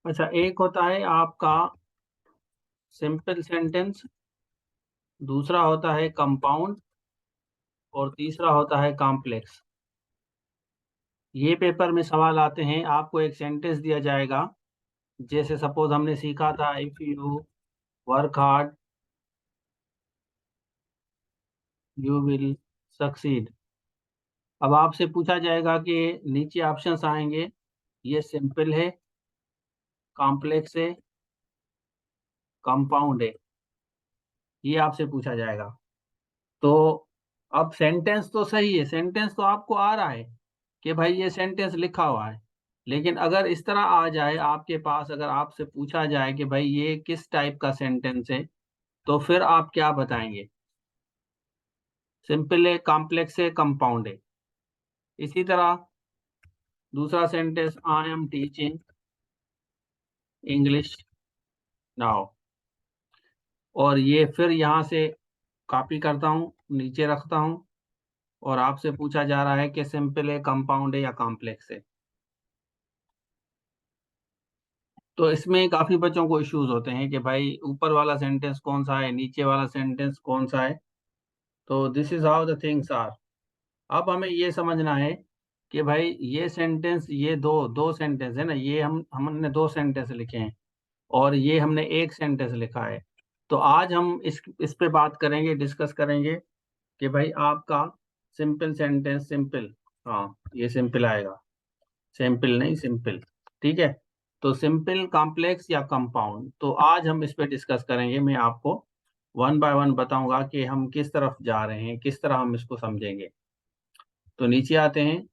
अच्छा, एक होता है आपका सिंपल सेंटेंस, दूसरा होता है कंपाउंड, और तीसरा होता है कॉम्प्लेक्स। ये पेपर में सवाल आते हैं, आपको एक सेंटेंस दिया जाएगा। जैसे सपोज हमने सीखा था, if you work hard you will succeed. अब आपसे पूछा जाएगा कि नीचे ऑप्शंस आएंगे, ये सिंपल है, कॉम्प्लेक्स है, कंपाउंड है, ये आपसे पूछा जाएगा। तो अब सेंटेंस तो सही है, सेंटेंस तो आपको आ रहा है कि भाई ये सेंटेंस लिखा हुआ है। लेकिन अगर इस तरह आ जाए आपके पास, अगर आपसे पूछा जाए कि भाई ये किस टाइप का सेंटेंस है, तो फिर आप क्या बताएंगे? सिंपल है, कॉम्प्लेक्स है, कंपाउंड है। इसी तरह दूसरा sentence, I am teaching English now, और ये फिर यहाँ से कॉपी करता हूँ, नीचे रखता हूँ, और आपसे पूछा जा रहा है कि सिंपल है, कंपाउंड है, या कॉम्प्लेक्स है। तो इसमें काफी बच्चों को इश्यूज होते हैं कि भाई ऊपर वाला सेंटेंस कौन सा है, नीचे वाला सेंटेंस कौन सा है। तो this is how the things are. अब हमें ये समझना है कि भाई ये सेंटेंस, ये दो दो सेंटेंस है ना, ये हमने दो सेंटेंस लिखे हैं, और ये हमने एक सेंटेंस लिखा है। तो आज हम इस पे बात करेंगे, डिस्कस करेंगे कि भाई आपका सिंपल सेंटेंस, सिंपल, हाँ ये सिंपल आएगा, सिंपल नहीं सिंपल। ठीक है। तो सिंपल, कॉम्प्लेक्स या कंपाउंड, तो आज हम इस पे डिस्कस करेंगे। मैं आपको वन बाय वन बताऊंगा कि हम किस तरफ जा रहे हैं, किस तरह हम इसको समझेंगे। तो नीचे आते हैं।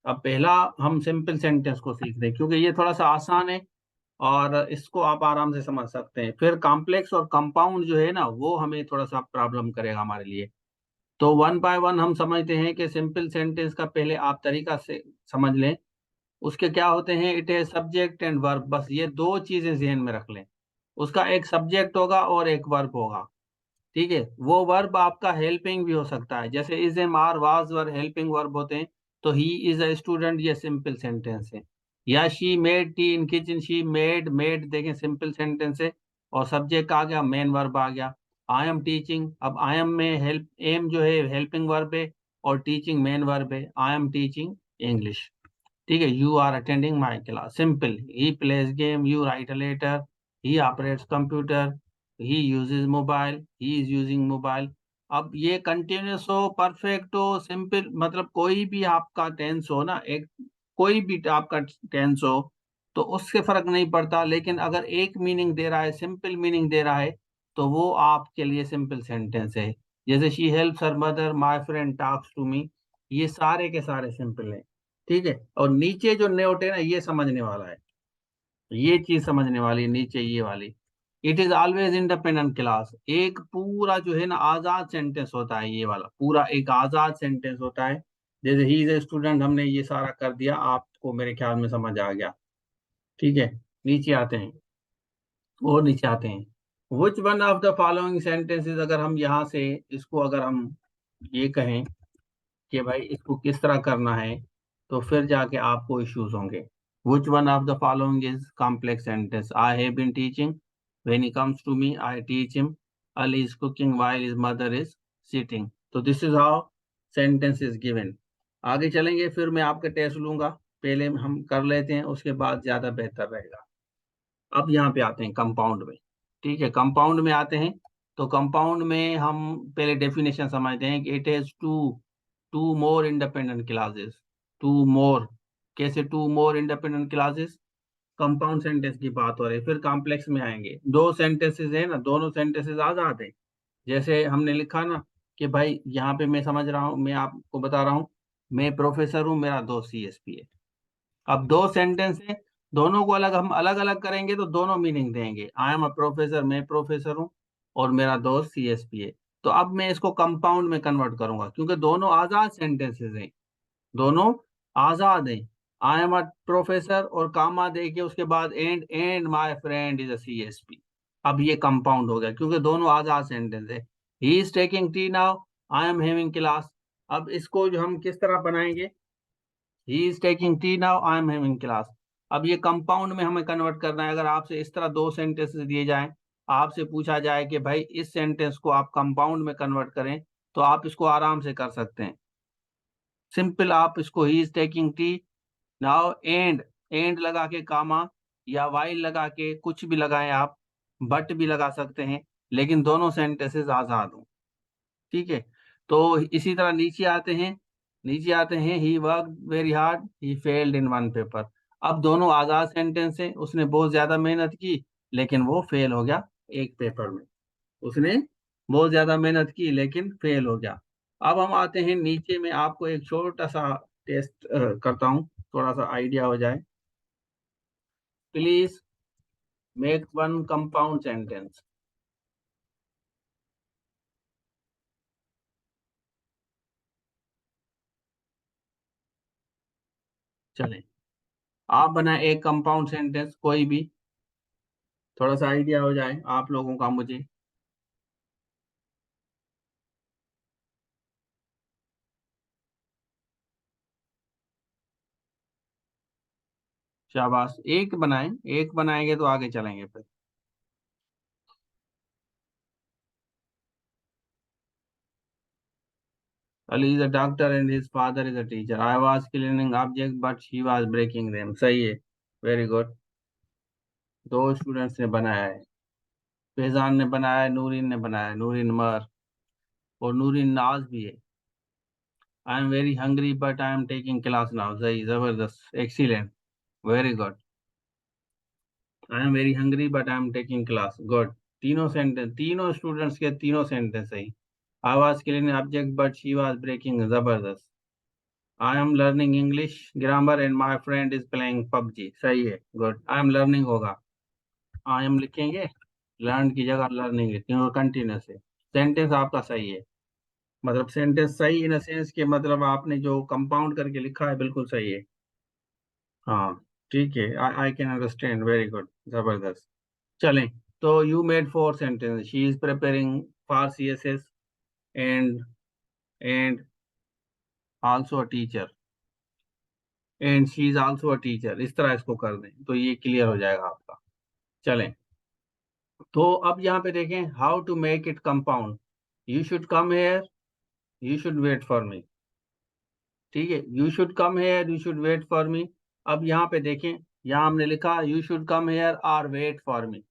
अब पहला हम सिंपल सेंटेंस को सीख रहे हैं क्योंकि ये थोड़ा सा आसान है, और इसको आप आराम से समझ सकते हैं। फिर कॉम्प्लेक्स और कंपाउंड जो है ना, वो हमें थोड़ा सा प्रॉब्लम करेगा हमारे लिए। तो वन बाय वन हम समझते हैं कि सिंपल सेंटेंस का पहले आप तरीका से समझ लें। उसके क्या होते हैं, it is subject and verb, बस ये दो चीजें जहन में रख लें। उसका एक सब्जेक्ट होगा और एक वर्ब होगा। ठीक है। वो वर्ब आपका हेल्पिंग भी हो सकता है, जैसे is, am, are, was were helping verb होते हैं। तो ही इज अ स्टूडेंट, ये सिंपल सेंटेंस है। या she made tea in kitchen, she made, made देखें सिंपल सेंटेंस है, और सब्जेक्ट आ गया, मेन वर्ब आ गया। आई एम टीचिंग, अब आई एम में हेल्प, एम जो है हेल्पिंग वर्ब है, और टीचिंग मेन वर्ब है। I am teaching English. ठीक है। You are attending my class, simple. He plays game, you write a letter, he operates computer, he uses mobile, he is using mobile. अब ये continuous हो, perfect हो, simple, मतलब कोई भी आपका टेंस हो ना, एक कोई भी आपका टेंस हो, तो उससे फर्क नहीं पड़ता। लेकिन अगर एक मीनिंग दे रहा है, सिंपल मीनिंग दे रहा है, तो वो आपके लिए सिंपल सेंटेंस है। जैसे she helps her mother, my friend talks to me, ये सारे के सारे सिंपल है। ठीक है। और नीचे जो नोट है ना, ये समझने वाला है, ये चीज समझने वाली है, नीचे ये वाली। It is always independent class, एक पूरा जो है ना आजाद सेंटेंस होता है, ये वाला पूरा एक आजाद सेंटेंस होता है। जैसे ही इज ए स्टूडेंट, हमने ये सारा कर दिया, आपको मेरे ख्याल में समझ आ गया। ठीक है। नीचे आते हैं, और नीचे आते हैं, विच one of the following sentences, अगर हम यहाँ से इसको अगर हम ये कहें कि भाई इसको किस तरह करना है, तो फिर जाके आपको इश्यूज होंगे। Which one of the following is complex sentence? I have been teaching. When he comes to me, I teach him. Ali is cooking while his mother is sitting. So this is how sentence is given. आगे चलेंगे, फिर मैं आपके test लूंगा। पहले हम कर लेते हैं, उसके बाद ज्यादा बेहतर रहेगा। अब यहाँ पे आते हैं कंपाउंड में। ठीक है। कंपाउंड में आते हैं। तो कंपाउंड में हम पहले डेफिनेशन समझते हैं कि it has two two more independent clauses. Two more, कैसे two more independent clauses? Compound sentence की बात हो रही है। फिर कॉम्प्लेक्स में आएंगे, दो सेंटेंसेस है ना, दोनों सेंटेंसेस आजाद है। जैसे हमने लिखा ना कि भाई यहाँ पे मैं समझ रहा हूँ, मैं आपको बता रहा हूँ, मैं प्रोफेसर हूँ, मेरा दोस्त सीएसपी है। अब दो सेंटेंस है, दोनों को अलग हम अलग अलग करेंगे तो दोनों मीनिंग देंगे। आई एम अ प्रोफेसर, मैं प्रोफेसर हूँ, और मेरा दोस्त सीएसपी है। तो अब मैं इसको कंपाउंड में कन्वर्ट करूंगा, क्योंकि दोनों आजाद सेंटेंसेस हैं, दोनों आजाद हैं। आई एम अ प्रोफेसर, और कामा दे के उसके बाद and, and my friend is a CSP. अब ये कंपाउंड हो गया क्योंकि दोनों आजाद सेंटेंस है। He is taking tea now, I am having class. अब इसको जो हम किस तरह बनाएंगे, he is taking tea now, I am having class. अब ये कंपाउंड में हमें कन्वर्ट करना है। अगर आपसे इस तरह दो सेंटेंसेस दिए जाएं, आपसे पूछा जाए कि भाई इस सेंटेंस को आप कंपाउंड में कन्वर्ट करें, तो आप इसको आराम से कर सकते हैं। सिंपल, आप इसको he is taking tea, now and, and लगा के कामा या वाइल लगा के कुछ भी लगाएं आप, बट भी लगा सकते हैं, लेकिन दोनों सेंटेंसेस आजाद हों। ठीक है। तो इसी तरह नीचे आते हैं, नीचे आते हैं, he work very hard, he failed in one paper. अब दोनों आजाद सेंटेंस हैं, उसने बहुत ज्यादा मेहनत की लेकिन वो फेल हो गया एक पेपर में। उसने बहुत ज्यादा मेहनत की लेकिन फेल हो गया। अब हम आते हैं नीचे में, आपको एक छोटा सा टेस्ट करता हूँ, थोड़ा सा आइडिया हो जाए। Please make one compound sentence. चलें, आप बनाए एक कंपाउंड सेंटेंस कोई भी, थोड़ा सा आइडिया हो जाए आप लोगों का मुझे। शाबाश, एक बनाएं, एक बनाएंगे तो आगे चलेंगे फिर। Ali is a doctor and his father is a teacher. I was cleaning objects but she was breaking them. सही है, वेरी गुड। दो स्टूडेंट्स ने बनाया है, फैजान ने बनाया है, नूरीन ने बनाया है, नूरीन मर, और नूरीन नाज भी है। I am very hungry but I am taking class now. सही, जबरदस्त, excellent, very good. I am very hungry but I am taking class, good. तीनों सेंटेंस, तीनों स्टूडेंट्स के तीनों सेंटेंस सही। I was cleaning object but she was breaking, जबरदस्त। I am learning English grammar and my friend is playing PUBG, सही है, good. I am learning होगा, I am लिखेंगे, लर्न की जगह लर्निंग लिखेंगे, कंटिन्यूस है। सेंटेंस आपका सही है, मतलब सेंटेंस सही इन सेंस के, मतलब आपने जो कंपाउंड करके लिखा है बिल्कुल सही है। हाँ, ठीक है, I can understand, very good, जबरदस्त। चलें, तो you made four sentence, she is preparing for CSS and also a teacher, and she is also a teacher, इस तरह इसको कर दें तो ये क्लियर हो जाएगा आपका। चलें, तो अब यहाँ पे देखें, how to make it compound. You should come here, you should wait for me. ठीक है, you should come here, you should wait for me. अब यहाँ पे देखें, यहाँ हमने लिखा यू शुड कम हेयर और वेट फॉर मी,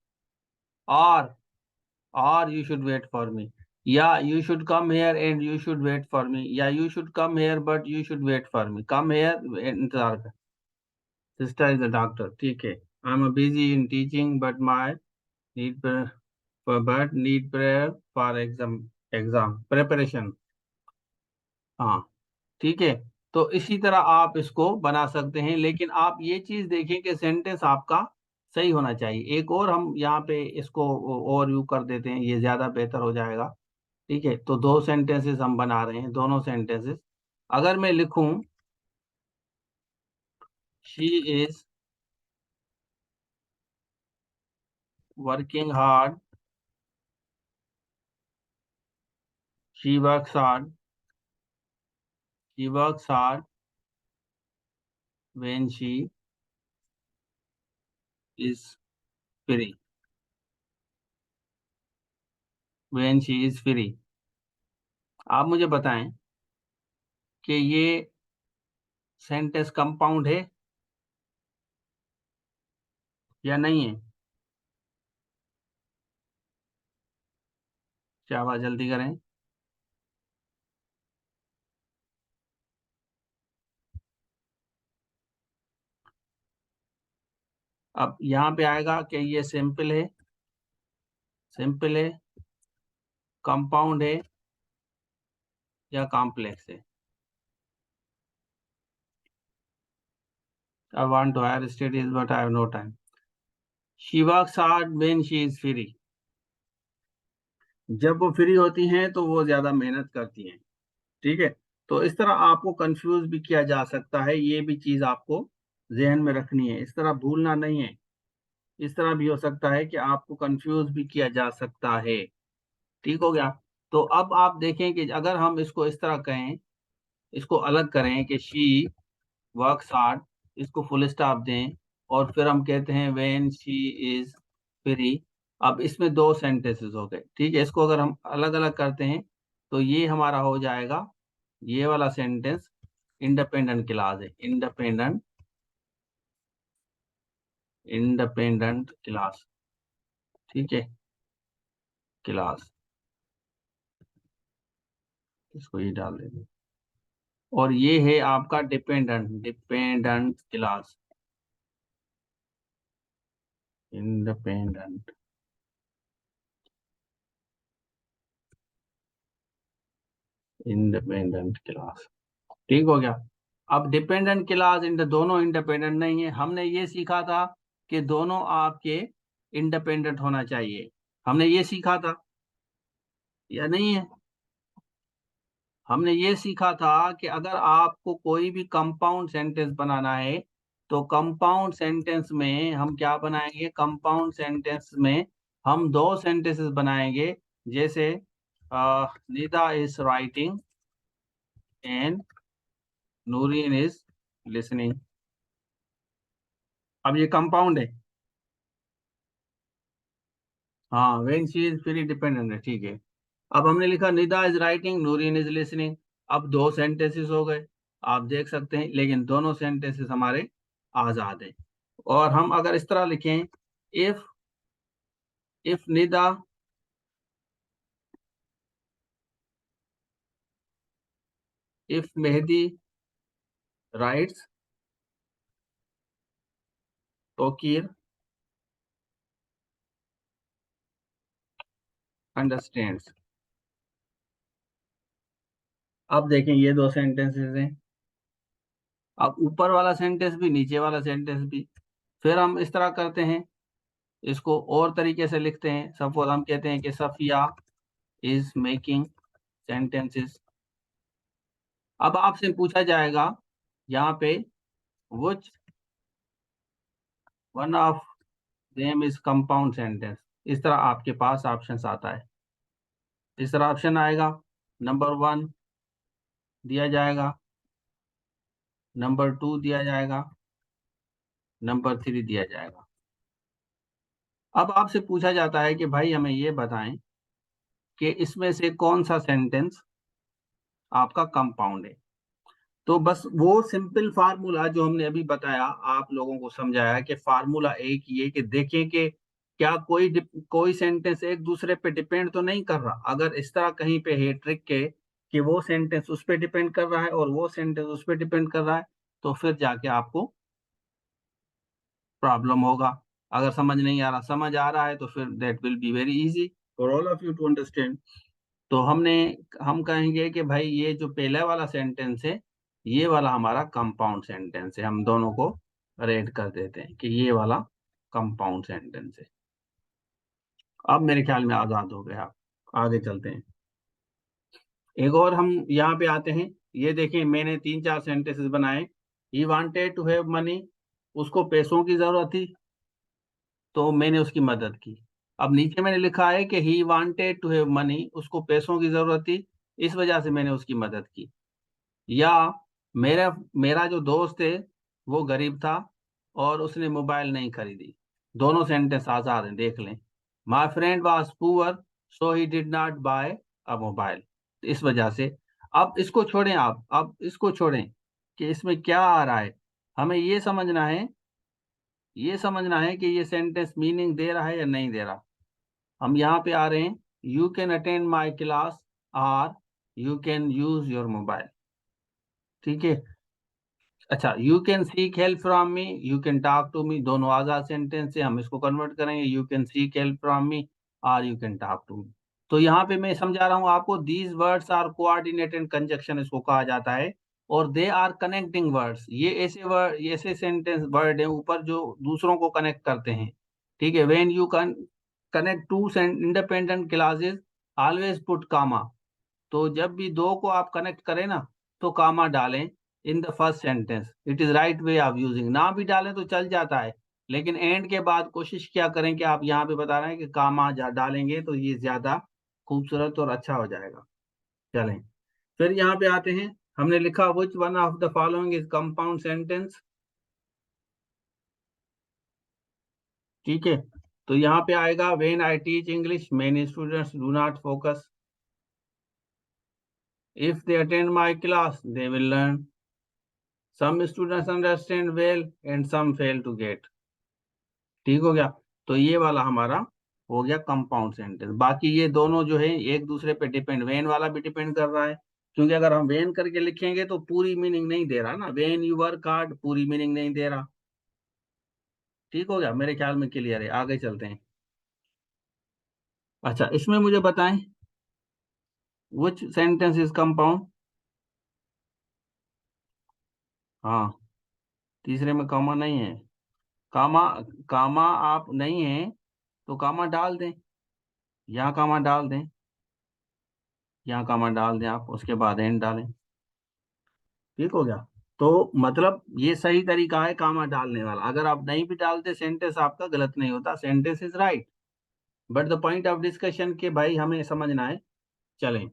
और you should wait for me, या you should come here and you should wait for me, या you should come here but you should wait for me। come here, इंतजार कर, sister is a doctor, ठीक है। I'm a busy in teaching but my need but need prayer for exam preparation। हाँ, ठीक है। तो इसी तरह आप इसको बना सकते हैं, लेकिन आप ये चीज देखें कि सेंटेंस आपका सही होना चाहिए। एक और हम यहाँ पे इसको और व्यू कर देते हैं, ये ज्यादा बेहतर हो जाएगा। ठीक है, तो दो सेंटेंसेस हम बना रहे हैं, दोनों सेंटेंसेस अगर मैं लिखूं, she is working hard, she works hard, she works hard when she is free, when she is free. आप मुझे बताएं कि ये सेंटेंस कंपाउंड है या नहीं है। शाबाश, जल्दी करें। अब यहाँ पे आएगा कि ये सिंपल है, सिंपल है, कंपाउंड है, या कॉम्प्लेक्स है। I want to higher studies but I have no time. She works hard when she is free, जब वो फ्री होती हैं तो वो ज्यादा मेहनत करती हैं। ठीक है, तो इस तरह आपको कंफ्यूज भी किया जा सकता है, ये भी चीज आपको जहन में रखनी है, इस तरह भूलना नहीं है। इस तरह भी हो सकता है कि आपको कंफ्यूज भी किया जा सकता है। ठीक हो गया। तो अब आप देखें कि अगर हम इसको इस तरह कहें, इसको अलग करें कि शी वर्क्स हार्ड, इसको फुल स्टॉप दें, और फिर हम कहते हैं व्हेन शी इज फ्री। अब इसमें दो सेंटेंसेस हो गए, ठीक है। इसको अगर हम अलग अलग करते हैं तो ये हमारा हो जाएगा, ये वाला सेंटेंस इंडिपेंडेंट क्लास है, इंडिपेंडेंट, इंडिपेंडेंट क्लास, ठीक है, क्लास, इसको ये डाल देंगे। और ये है आपका dependent, dependent class, independent, independent class, ठीक हो गया। अब डिपेंडेंट क्लास दोनों इंडिपेंडेंट नहीं है, हमने ये सीखा था कि दोनों आपके इंडिपेंडेंट होना चाहिए, हमने ये सीखा था या नहीं है? हमने ये सीखा था कि अगर आपको कोई भी कंपाउंड सेंटेंस बनाना है तो कंपाउंड सेंटेंस में हम क्या बनाएंगे, कंपाउंड सेंटेंस में हम दो सेंटेंसेस बनाएंगे, जैसे Nida is writing and Noreen is listening. अब ये कंपाउंड है, हाँ, when she is free dependent है, ठीक है। अब हमने लिखा Nida is writing, Noreen is listening. अब दो सेंटेंसेस हो गए, आप देख सकते हैं, लेकिन दोनों सेंटेंसेस हमारे आजाद हैं। और हम अगर इस तरह लिखें, if if Nida if Mehdi writes, Tauqeer understands. अब देखें ये दो सेंटेंसेस हैं, अब ऊपर वाला सेंटेंस भी नीचे वाला सेंटेंस भी। फिर हम इस तरह करते हैं, इसको और तरीके से लिखते हैं। सपोज हम कहते हैं कि सफिया इज मेकिंग सेंटेंसेस। अब आपसे पूछा जाएगा यहाँ पे which one of them is compound sentence, इस तरह आपके पास ऑप्शंस आता है। इस तरह ऑप्शन आएगा, नंबर 1 दिया जाएगा, नंबर 2 दिया जाएगा, नंबर 3 दिया जाएगा। अब आपसे पूछा जाता है कि भाई हमें ये बताएं कि इसमें से कौन सा सेंटेंस आपका कंपाउंड है। तो बस वो सिंपल फार्मूला जो हमने अभी बताया, आप लोगों को समझाया कि फार्मूला एक ही है कि देखें कि क्या कोई सेंटेंस एक दूसरे पे डिपेंड तो नहीं कर रहा। अगर इस तरह कहीं पे है ट्रिक के कि वो सेंटेंस उस पे डिपेंड कर रहा है और वो सेंटेंस उस पे डिपेंड कर रहा है, तो फिर जाके आपको प्रॉब्लम होगा। अगर समझ नहीं आ रहा, समझ आ रहा है तो फिर that will be very easy for all of you to understand. तो हम कहेंगे कि भाई ये जो पहला वाला सेंटेंस है, ये वाला हमारा कंपाउंड सेंटेंस है, हम दोनों को रेड कर देते हैं कि ये वाला कंपाउंड सेंटेंस है। अब मेरे ख्याल में आजाद हो गए आप, आगे चलते हैं। एक और हम यहाँ पे आते हैं, ये देखें मैंने 3 4 सेंटेंसेस बनाए। He wanted to have money, उसको पैसों की जरूरत थी तो मैंने उसकी मदद की। अब नीचे मैंने लिखा है कि he wanted to have money, उसको पैसों की जरूरत थी, इस वजह से मैंने उसकी मदद की। या मेरा मेरा जो दोस्त है वो गरीब था और उसने मोबाइल नहीं खरीदी। दोनों सेंटेंस आजाद हैं, देख लें। My friend was poor so he did not buy a mobile, इस वजह से। अब इसको छोड़ें, आप अब इसको छोड़ें कि इसमें क्या आ रहा है। हमें ये समझना है कि ये सेंटेंस मीनिंग दे रहा है या नहीं दे रहा। हम यहाँ पे आ रहे हैं, you can attend my class और you can use your mobile, ठीक है। अच्छा, you can seek help from me, you can talk to me, दोनों आजाद सेंटेंस से हम इसको कन्वर्ट करेंगे, you can seek help from me और you can talk to me. तो यहाँ पे मैं समझा रहा हूँ आपको, these words are coordinated conjunction इसको कहा जाता है, और दे आर कनेक्टिंग वर्ड्स। ये ऐसे वर्ड, ऐसे सेंटेंस वर्ड है ऊपर जो दूसरों को कनेक्ट करते हैं, ठीक है। When you can connect two independent clauses always put comma. तो जब भी दो को आप कनेक्ट करें ना, तो कामा डालें in the first sentence, it is right way of using. ना भी डालें तो चल जाता है, लेकिन एंड के बाद कोशिश क्या करें कि आप यहाँ पे बता रहे हैं कि कामा डालेंगे तो ये ज्यादा खूबसूरत और अच्छा हो जाएगा। चलें, फिर यहाँ पे आते हैं, हमने लिखा which one of the following is compound sentence. ठीक है, तो यहाँ पे आएगा when I teach English many students do not focus, if they attend my class they will learn, some students understand well and some fail to get. ठीक हो गया, तो ये वाला हमारा हो गया कंपाउंड सेंटेंस। बाकी ये दोनों जो है एक दूसरे पे डिपेंड, वेन वाला भी डिपेंड कर रहा है, क्योंकि अगर हम वेन करके लिखेंगे तो पूरी मीनिंग नहीं दे रहा ना, वेन यू वर्क हार्ड पूरी मीनिंग नहीं दे रहा। ठीक हो गया, मेरे ख्याल में क्लियर है, आगे चलते हैं। अच्छा, इसमें मुझे बताएं विच सेंटेंस इज कंपाउंड। हाँ, तीसरे में कामा नहीं है। कामा, कामा आप नहीं है तो कामा डाल दें, यहाँ कामा डाल दें, यहाँ कामा डाल दें आप, उसके बाद एंड डालें। ठीक हो गया, तो मतलब ये सही तरीका है कामा डालने वाला। अगर आप नहीं भी डालते सेंटेंस आपका गलत नहीं होता, sentence is right, but the point of discussion के भाई हमें समझना है। चलें।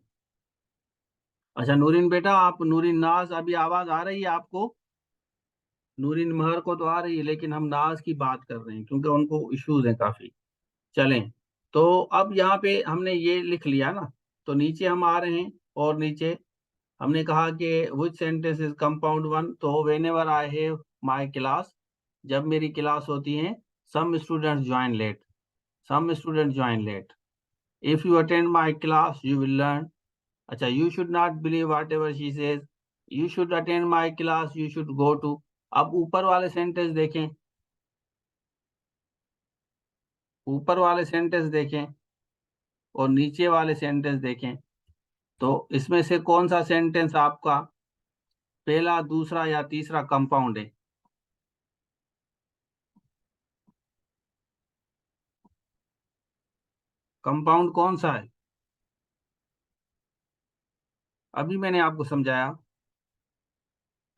अच्छा नूरिन बेटा, आप नूरिन नाज, अभी आवाज आ रही है आपको? नूरिन महर को तो आ रही है, लेकिन हम नाज की बात कर रहे हैं क्योंकि उनको इश्यूज हैं काफी। चलें, तो अब यहाँ पे हमने ये लिख लिया ना, तो नीचे हम आ रहे हैं, और नीचे हमने कहा कि which sentence is compound one, तो whenever I have my class, जब मेरी क्लास होती है, some students join late, some student join late, if you attend my class you will learn. अच्छा, you should not believe whatever she says, you should attend my class, you should go too. अब ऊपर वाले sentence देखें, ऊपर वाले sentence देखें और नीचे वाले सेंटेंस देखें, तो इसमें से कौन सा सेंटेंस आपका पहला, दूसरा या तीसरा कंपाउंड है? कंपाउंड कौन सा है? अभी मैंने आपको समझाया,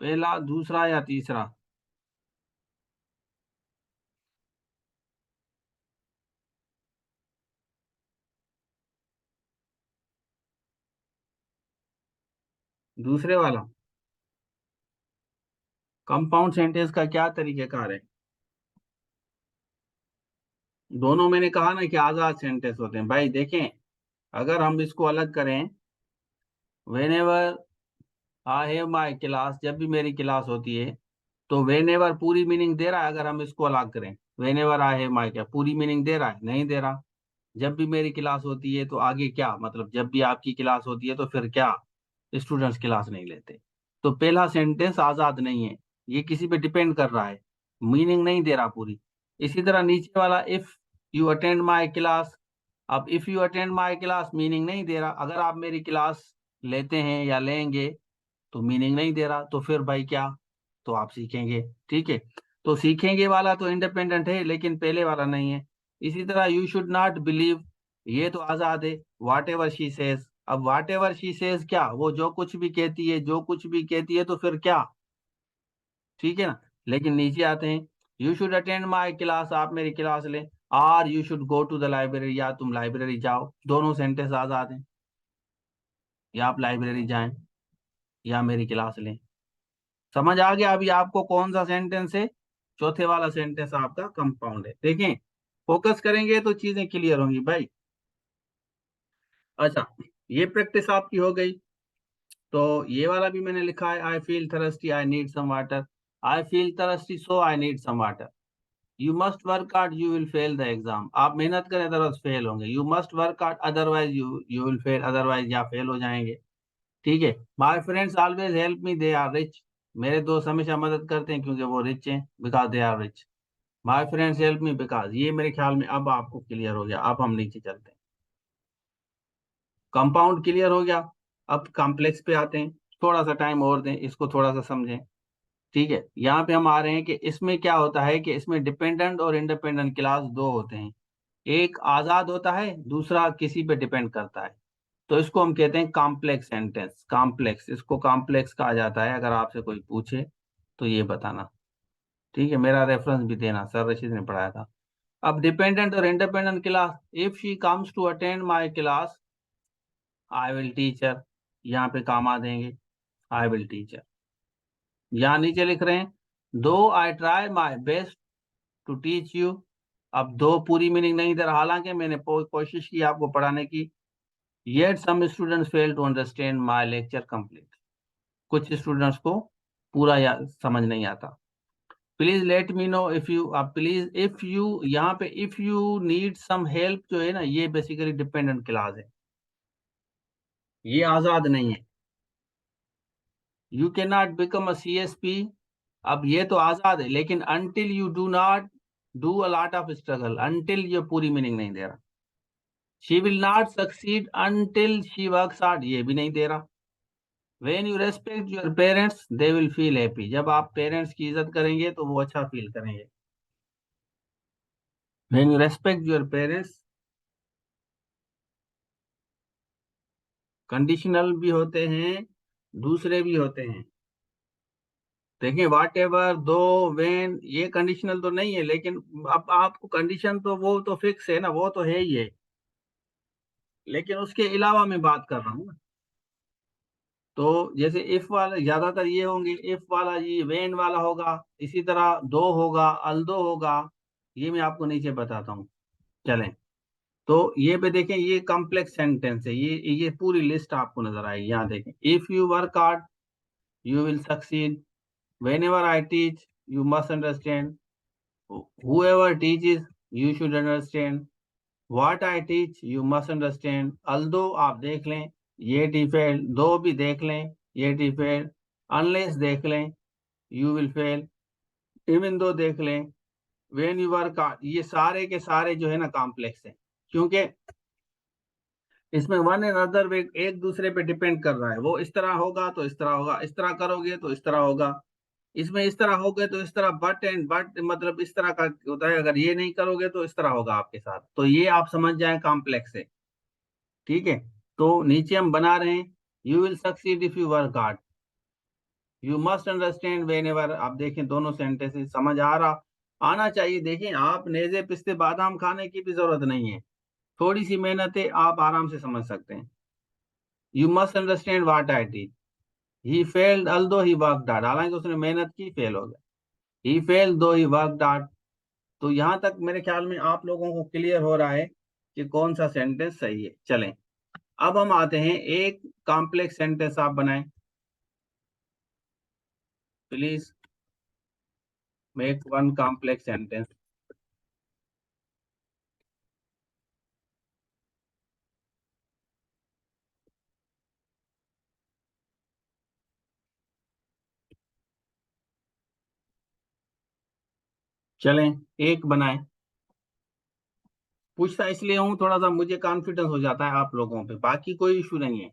पहला, दूसरा या तीसरा? दूसरे वाला। कंपाउंड सेंटेंस का क्या तरीकेकार है? दोनों मैंने कहा ना कि आजाद सेंटेंस होते हैं भाई। देखें, अगर हम इसको अलग करें, when ever I have my class, जब भी मेरी क्लास होती है, तो वेन एवर पूरी मीनिंग दे रहा है। अगर हम इसको अलग करें, वेन एवर आई हैव माई, क्या पूरी मीनिंग दे रहा है? नहीं दे रहा। जब भी मेरी क्लास होती है तो आगे क्या मतलब, जब भी आपकी क्लास होती है तो फिर क्या, स्टूडेंट्स क्लास नहीं लेते। तो पहला सेंटेंस आजाद नहीं है, ये किसी पे डिपेंड कर रहा है, मीनिंग नहीं दे रहा पूरी। इसी तरह नीचे वाला, if you attend my class, अब if you attend my class meaning नहीं दे रहा, अगर आप मेरी क्लास लेते हैं या लेंगे तो मीनिंग नहीं दे रहा, तो फिर भाई क्या, तो आप सीखेंगे। ठीक है, तो सीखेंगे वाला तो इंडिपेंडेंट है, लेकिन पहले वाला नहीं है। इसी तरह यू शुड नॉट बिलीव, ये तो आजाद है, वाट एवर शी सेज। अब वाट एवर शी सेज क्या, वो जो कुछ भी कहती है, जो कुछ भी कहती है तो फिर क्या, ठीक है ना। लेकिन नीचे आते हैं, you should attend my class, आप मेरी क्लास लें, और you should go to the library, या तुम लाइब्रेरी जाओ। दोनों सेंटेंस आजाद हैं, या आप लाइब्रेरी जाएं या मेरी क्लास लें। समझ आ गया अभी आपको कौन सा सेंटेंस है? चौथे वाला सेंटेंस आपका कंपाउंड है। देखें, फोकस करेंगे तो चीजें क्लियर होंगी भाई। अच्छा, ये प्रैक्टिस आपकी हो गई, तो ये वाला भी मैंने लिखा है, I feel thirsty I need some water, I feel thirsty so I need some water. You must work hard you will fail the exam, आप मेहनत करें अदरवाइज फेल होंगे। You must work hard otherwise you you will fail, otherwise या fail हो जाएंगे। ठीक है, my friends always help me they are rich, मेरे दोस्त हमेशा मदद करते हैं क्योंकि वो रिच हैं, because they are rich. My friends help me because, ये मेरे ख्याल में अब आपको क्लियर हो गया। अब हम नीचे चलते हैं, कंपाउंड क्लियर हो गया। अब कॉम्प्लेक्स पे आते हैं, थोड़ा सा टाइम और दें, इसको थोड़ा सा समझें। ठीक है, यहाँ पे हम आ रहे हैं कि इसमें क्या होता है कि इसमें डिपेंडेंट और इंडिपेंडेंट क्लास दो होते हैं, एक आजाद होता है, दूसरा किसी पे डिपेंड करता है। तो इसको हम कहते हैं कॉम्प्लेक्स सेंटेंस, कॉम्प्लेक्स, इसको कॉम्प्लेक्स कहा जाता है। अगर आपसे कोई पूछे तो ये बताना। ठीक है, मेरा रेफरेंस भी देना, सर रशीद ने पढ़ाया था। अब डिपेंडेंट और independent class, if she comes to attend my class I will teacher, यहाँ पे कामा देंगे, आई विल टीचर। यहाँ नीचे लिख रहे हैं, though I try my best to teach you, अब दो पूरी मीनिंग नहीं दे रहा, हालांकि मैंने कोशिश की आपको पढ़ाने की। Yet some students fail to understand my lecture complete. कुछ स्टूडेंट्स को पूरा समझ नहीं आता। Please let me know if you, please if you, यहाँ पे if you need some help जो है ना, ये बेसिकली डिपेंडेंट क्लास है, ये आजाद नहीं है। You can not become a CSP, अब ये तो आजाद है, लेकिन until you do not do a lot of struggle, until ये पूरी मीनिंग नहीं दे रहा। She will not succeed until she works hard, ये भी नहीं दे रहा। When you respect your parents they will feel happy, जब आप पेरेंट्स की इज्जत करेंगे तो वो अच्छा फील करेंगे। When you respect your parents, conditional भी होते हैं, दूसरे भी होते हैं। देखिए वाट एवर दो, वेन, ये कंडीशनल तो नहीं है, लेकिन अब आपको कंडीशन तो वो तो फिक्स है ना, वो तो है ही है, लेकिन उसके अलावा मैं बात कर रहा हूँ ना। तो जैसे इफ वाला ज्यादातर ये होंगे, इफ वाला ये वेन वाला होगा, इसी तरह दो होगा, अल्दो होगा, ये मैं आपको नीचे बताता हूँ। चलें, तो ये पे देखें, ये कॉम्प्लेक्स सेंटेंस है, ये पूरी लिस्ट आपको नजर आएगी। यहाँ देखें, if you work hard you will succeed, whenever I teach you must understand, whoever teaches you should understand, what I teach you must understand, although आप देख लें, ये डिफेल्ट, दो भी देख लें, ये डिफेल्ट, अनलेस देख लें, you will fail, even though देख लें, when you work hard, ये सारे के सारे जो है ना कॉम्प्लेक्स हैं, क्योंकि इसमें वन एंड अदर वे एक दूसरे पे डिपेंड कर रहा है। वो इस तरह होगा तो इस तरह होगा, इस तरह करोगे तो इस तरह होगा, इसमें इस तरह हो गए तो इस तरह, बट एंड बट मतलब इस तरह का होता है, अगर ये नहीं करोगे तो इस तरह होगा आपके साथ, तो ये आप समझ जाएं कॉम्प्लेक्स है। ठीक है, तो नीचे हम बना रहे हैं, you will succeed if you work hard, you must understand when ever, आप देखें दोनों सेंटेंसेस समझ आ रहा, आना चाहिए। देखें, आप नेजे पिस्ते बादाम खाने की भी जरूरत नहीं है, थोड़ी सी मेहनत है, आप आराम से समझ सकते हैं। You must understand what I teach, he failed although he worked hard, हालांकि उसने मेहनत की, फेल हो गया। ही फेल्ड दो ही वर्कड हार्ड। तो यहां तक मेरे ख्याल में आप लोगों को क्लियर हो रहा है कि कौन सा सेंटेंस सही है। चलें, अब हम आते हैं, एक कॉम्प्लेक्स सेंटेंस आप बनाएं, please make one complex sentence. चलें, एक बनाएं। पूछता इसलिए हूं, थोड़ा सा मुझे कॉन्फिडेंस हो जाता है आप लोगों पे, बाकी कोई इशू नहीं है।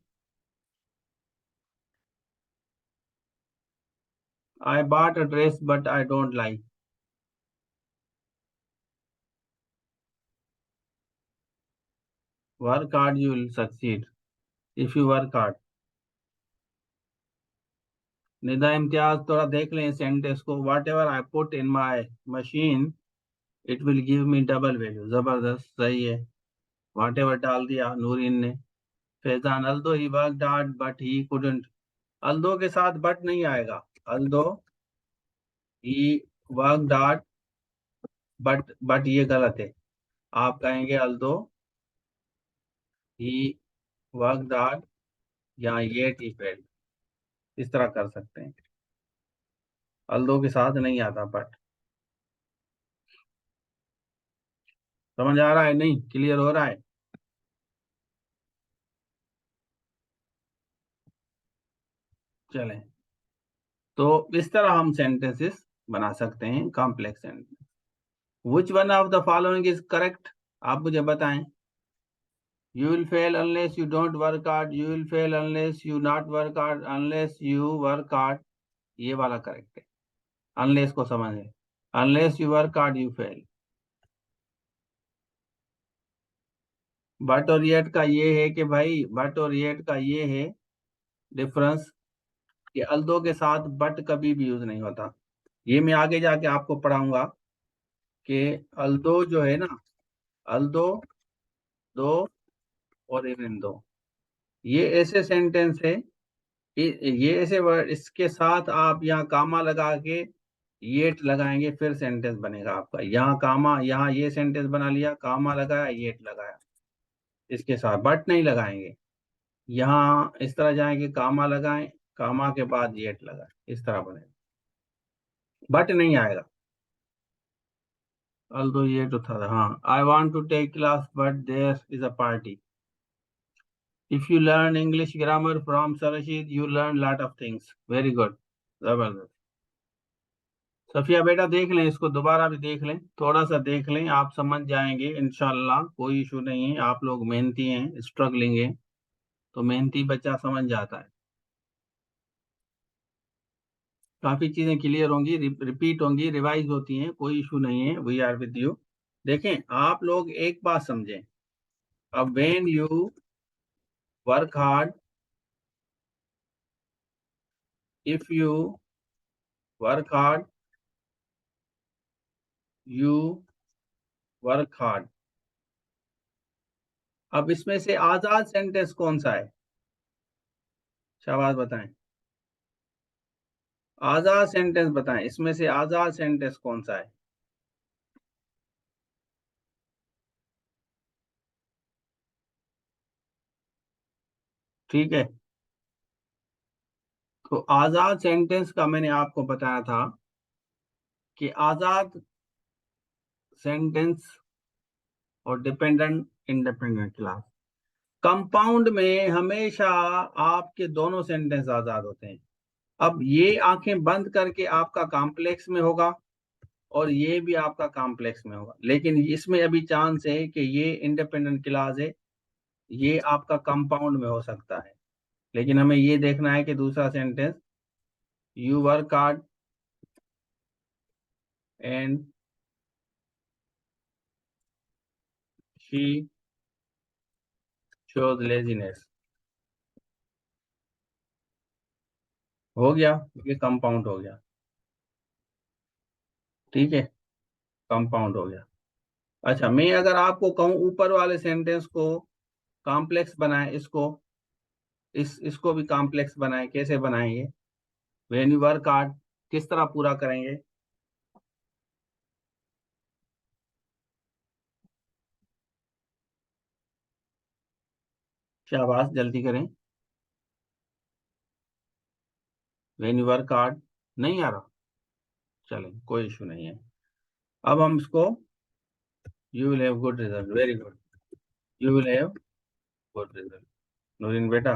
I bought a dress but I don't like, work hard you will succeed if you work hard. Nida Imtiaz, थोड़ा देख लें सेंटेंस को, what ever I put in my machine it will give me double value, जबरदस्त, सही है। What ever डाल दिया नूरिन ने। Faizan, although he worked hard but he couldn't, although के साथ बट नहीं आएगा, although he worked hard, but ये गलत है, आप कहेंगे अल्दो ही वर्कड हार्ड, या ये ही फेल्ड, इस तरह कर सकते हैं, अल्दो के साथ नहीं आता बट। समझ आ रहा है, नहीं क्लियर हो रहा है? चलें, तो इस तरह हम सेंटेंसेस बना सकते हैं, complex sentence. Which one of the following is correct, आप मुझे बताएं। You will fail unless you don't work hard, you will fail unless you not work hard, unless you work hard, ये वाला करेक्ट है। Unless को समझे, unless you work hard you fail. But और yet का ये है कि भाई, बट और येट का ये है डिफरेंस, कि अल्दो के साथ बट कभी भी यूज नहीं होता। ये मैं आगे जाके आपको पढ़ाऊंगा कि अल्दो जो है ना, अल्दो, दो, और इवन दो, ये ऐसे सेंटेंस है, ये ऐसे वर्ड, इसके साथ आप यहाँ कामा लगा के येट लगाएंगे फिर सेंटेंस बनेगा आपका। यहाँ कामा, यहाँ ये सेंटेंस बना लिया, कामा लगाया, येट लगाया, इसके साथ बट नहीं लगाएंगे। यहाँ इस तरह जाएंगे, कामा लगाएं, कामा के बाद येट लगाएं, इस तरह बनेगा, बट नहीं आएगा। although ये तो था, हाँ, I want to take class but there is a party. If you learn English grammar from सरशीद you learn lot of things. Very good, जबरदस्त। सफिया बेटा देख लें, इसको दोबारा भी देख लें, थोड़ा सा देख लें, आप समझ जाएंगे इंशाल्लाह, कोई इशू नहीं है। आप लोग मेहनती हैं, स्ट्रगलिंग है, तो मेहनती बच्चा समझ जाता है। काफी चीजें क्लियर होंगी, रिपीट होंगी, रिवाइज होती हैं, कोई इशू नहीं है। We are with you. देखें आप लोग एक बात समझें, अब when you work hard, if you work hard, you work hard. अब इसमें से आजाद सेंटेंस कौन सा है? शाबाश बताएं, आजाद सेंटेंस बताएं, इसमें से आजाद सेंटेंस कौन सा है? ठीक है, तो आजाद सेंटेंस का मैंने आपको बताया था कि आजाद सेंटेंस और डिपेंडेंट इंडिपेंडेंट क्लास, कंपाउंड में हमेशा आपके दोनों सेंटेंस आजाद होते हैं। अब ये आंखें बंद करके आपका कॉम्प्लेक्स में होगा और ये भी आपका कॉम्प्लेक्स में होगा, लेकिन इसमें अभी चांस है कि ये इंडिपेंडेंट क्लास है, ये आपका कंपाउंड में हो सकता है। लेकिन हमें ये देखना है कि दूसरा sentence, you work hard and she shows laziness, हो गया, ये कंपाउंड हो गया। ठीक है, कंपाउंड हो गया। अच्छा, मैं अगर आपको कहूं ऊपर वाले सेंटेंस को कॉम्प्लेक्स बनाए, इसको इसको भी कॉम्प्लेक्स बनाए, कैसे बनाएंगे? व्हेन यू वर्क हार्ड किस तरह पूरा करेंगे? शाबाश, जल्दी करें। व्हेन यू वर्क हार्ड नहीं आ रहा, चलें कोई इशू नहीं है। अब हम इसको, you will have good result, very good, you will have good result. Noorin बेटा,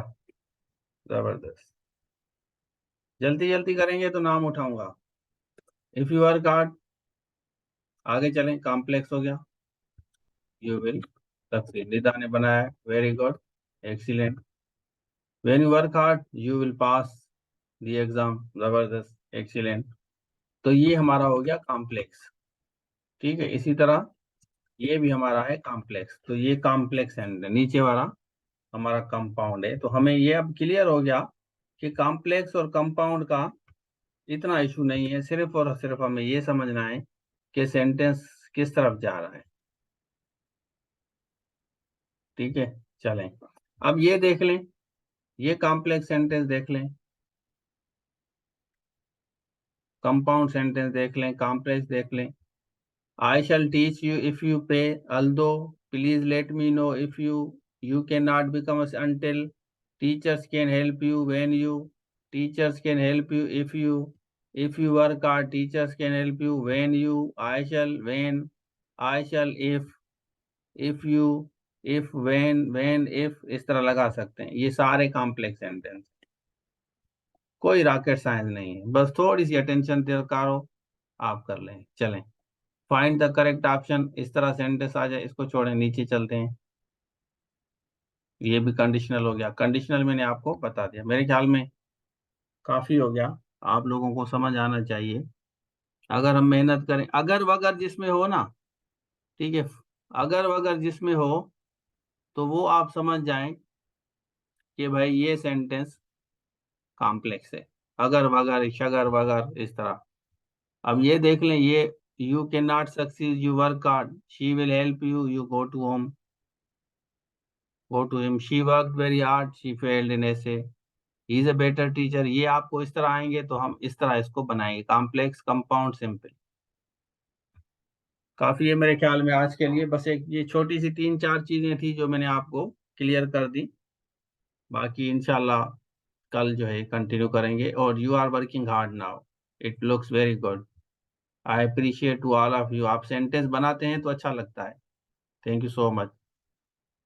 जबरदस्त, जल्दी जल्दी करेंगे तो नाम उठाऊंगा। इफ यू वर्क हार्ड, आगे चलें, कॉम्प्लेक्स हो गया, यू विल सक्सीड, निदा ने बनाया, very good, excellent. When you work hard you will pass the exam, जबरदस्त, एक्सीलेंट। तो ये हमारा हो गया कॉम्प्लेक्स। ठीक है, इसी तरह ये भी हमारा है कॉम्प्लेक्स, तो ये कॉम्प्लेक्स है, नीचे वाला हमारा कंपाउंड है। तो हमें ये अब क्लियर हो गया कि कॉम्प्लेक्स और कंपाउंड का इतना इशू नहीं है, सिर्फ और सिर्फ हमें ये समझना है कि सेंटेंस किस तरफ जा रहा है। ठीक है, चलें, अब ये देख लें, ये कॉम्प्लेक्स सेंटेंस देख लें, कंपाउंड सेंटेंस देख लें, कॉम्प्लेक्स देख लें। I shall teach you if you pay, although please let me know if you cannot become a until teachers can help you when you teachers can help you if you work hard teachers can help you when you I shall when I shall if you if when if इस तरह लगा सकते हैं। ये सारे complex sentence, कोई rocket science नहीं है, बस थोड़ी सी अटेंशन दरकार हो, आप कर लें। चलें, फाइंड द करेक्ट ऑप्शन, इस तरह सेंटेंस आ जाए, इसको छोड़ें, नीचे चलते हैं। ये भी कंडीशनल हो गया, कंडीशनल मैंने आपको बता दिया, मेरे ख्याल में काफी हो गया, आप लोगों को समझ आना चाहिए। अगर हम मेहनत करें, अगर वगर जिसमें हो ना, ठीक है, अगर वगर जिसमें हो तो वो आप समझ जाएं कि भाई ये सेंटेंस कॉम्प्लेक्स है, अगर वगर शगर वगर इस तरह। अब ये देख लें, ये you can not succeed you work hard, she will help you you go to home, go to him, she worked very hard, she failed in essay, he is a better teacher, ये आपको इस तरह आएंगे तो हम इस तरह इसको बनाएंगे, कॉम्प्लेक्स, कंपाउंड, सिंपल। काफी है मेरे ख्याल में आज के लिए, बस एक ये छोटी सी 3-4 चीजें थी जो मैंने आपको क्लियर कर दी। बाकी इंशाल्लाह कल जो है कंटिन्यू करेंगे। और you are working hard now, it looks very good. I appreciate to all of you. आप सेंटेंस बनाते हैं तो अच्छा लगता है। Thank you so much.